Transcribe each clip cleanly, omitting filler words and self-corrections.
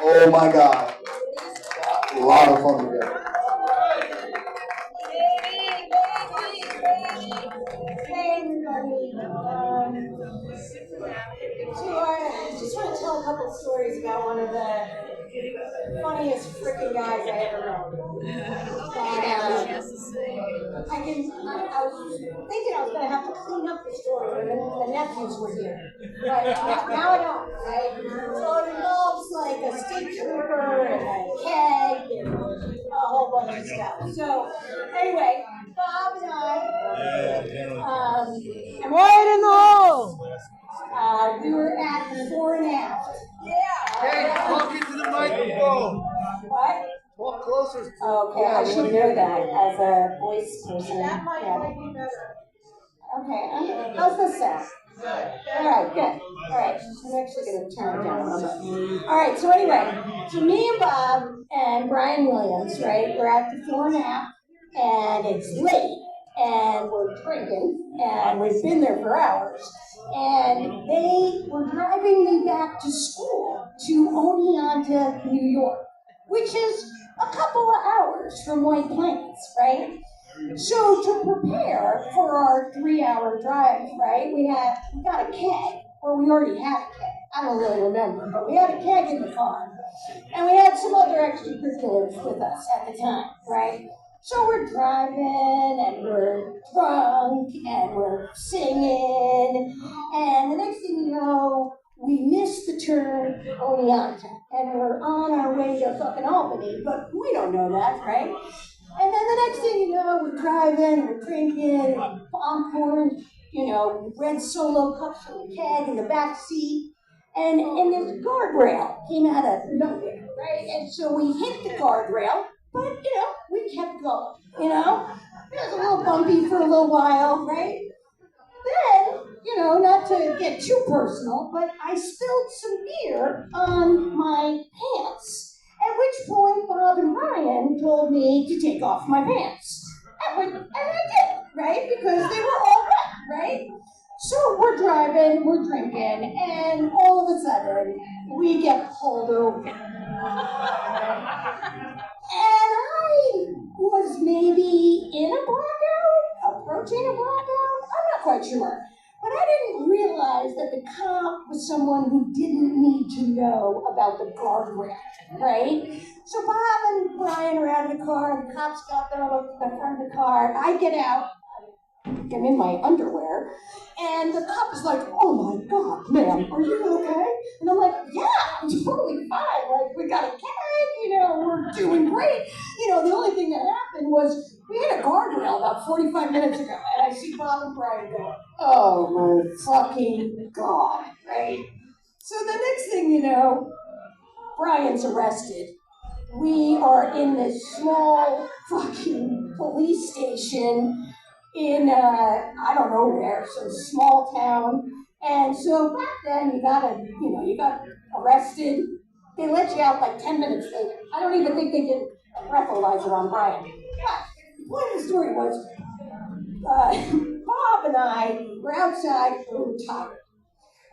Oh my God. A lot of fun together. Hey everybody. So I just want to tell a couple stories about one of the funniest freaking guys I ever met. I was thinking I was going to have to clean up the story when the nephews were here. But now I don't, right? So it involves like a state trooper and a keg and a whole bunch of stuff. So anyway, Bob and I, I'm right in the hole. We were at the fore and aft. Yeah. Hey, talk into the microphone. What? Talk closer. Okay, I should know that as a voice person. That might be better. Okay, how's this sound? All right, good. All right, I'm actually going to turn it down a little bit. All right, so anyway, so me and Bob and Brian Williams, right, we're at the fore and aft, and it's late, and we're drinking, and we've been there for hours, and they were driving me back to school to Oneonta, New York, which is a couple of hours from White Plains, right? So to prepare for our 3-hour drive, right, we got a keg, or we already had a keg. I don't really remember, but we had a keg in the car. And we had some other extracurriculars with us at the time, right? So we're driving, and we're drunk, and we're singing, and the next thing you know, we missed the turn Oneonta, and we're on our way to fucking Albany, but we don't know that, right? And then the next thing you know, we're driving, we're drinking, popcorn, red Solo cups from the keg in the back seat, and this guardrail came out of nowhere, right? And so we hit the guardrail, but, we kept going, It was a little bumpy for a little while, right? Then, not to get too personal, but I spilled some beer on my pants. At which point, Bob and Ryan told me to take off my pants. And I did, right? Because they were all wet, right? So we're driving, we're drinking, and all of a sudden, we get pulled over. And I was maybe in a blackout, approaching a blackout, I'm not quite sure. But I didn't realize that the cop was someone who didn't need to know about the guardrail, right? So Bob and Brian are out of the car, the cops got there, look at the front of the car, I get out, I'm in my underwear, and the cop is like, oh my God, ma'am, are you okay? And I'm like, yeah, I'm totally fine, like, we got a keg, we're doing great. The only thing that happened was we hit a guardrail about 45 minutes ago, and I see Bob and Brian go, oh my fucking God, right? So the next thing you know, Brian's arrested. We are in this small fucking police station in, I don't know where, some small town. And so back then, you got arrested. They let you out like 10 minutes later. I don't even think they did a breathalyzer on Brian. But the point of the story was, Bob and I were outside, we were tired.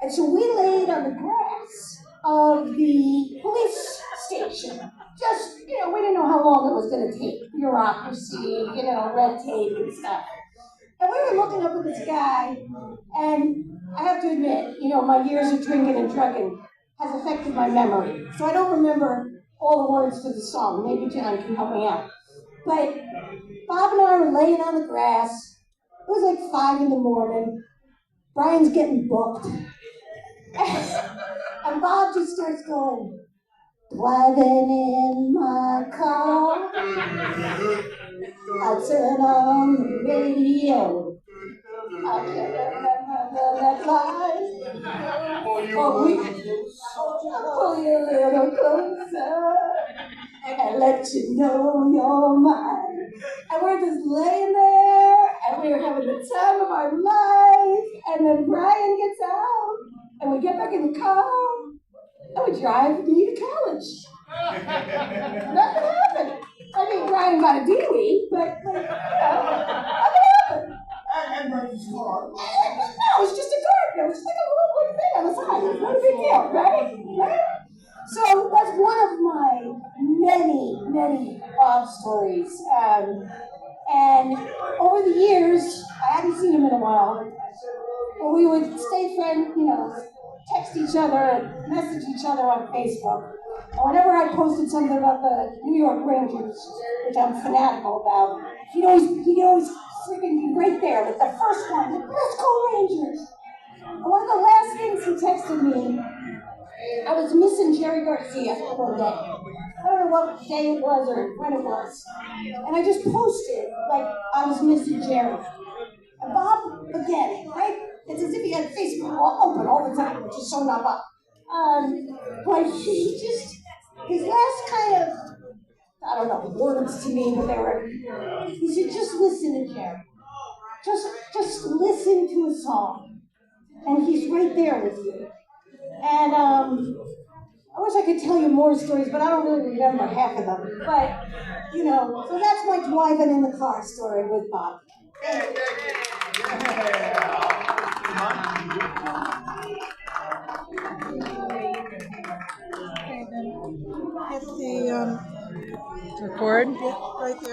And so we laid on the grass of the police station. Just, we didn't know how long it was going to take. Bureaucracy, red tape and stuff. And we were looking up at the sky, and I have to admit, my years of drinking and trucking has affected my memory. So I don't remember all the words to the song. Maybe John can help me out. But Bob and I were laying on the grass. It was like 5 a.m. Brian's getting booked. And Bob just starts going, driving in my car, I turn on the radio, I can't remember that line, but we can pull you a little closer, and let you know you're mine. And we're just laying there, and we're having the time of our life, and then Brian gets out, and we get back in the car, and we drive me to college. Nothing happened. I mean, Brian got a DUI, but, nothing happened. And Ryan's car. No, it was just a car. It was just like a little thing on the side. It was not a big deal, right? So that's one of many Bob stories. And over the years, I hadn't seen him in a while, but we would stay friends, text each other, message each other on Facebook. And whenever I posted something about the New York Rangers, which I'm fanatical about, he'd always freaking be right there with the first one, like, let's go Rangers. And one of the last things he texted me, I was missing Jerry Garcia one day. I don't know what day it was or when it was. And I just posted, like, I was missing Jerry. And Bob, again, right? It's as if he had Facebook open all the time, which is so not Bob. But he just, his last kind of, I don't know, words to me, but they were, he said, just listen to Jerry. Just listen to a song. And he's right there with you. And I wish I could tell you more stories, but I don't really remember half of them. But, so that's my driving in the car story with Bob. Okay, then hit the record right there.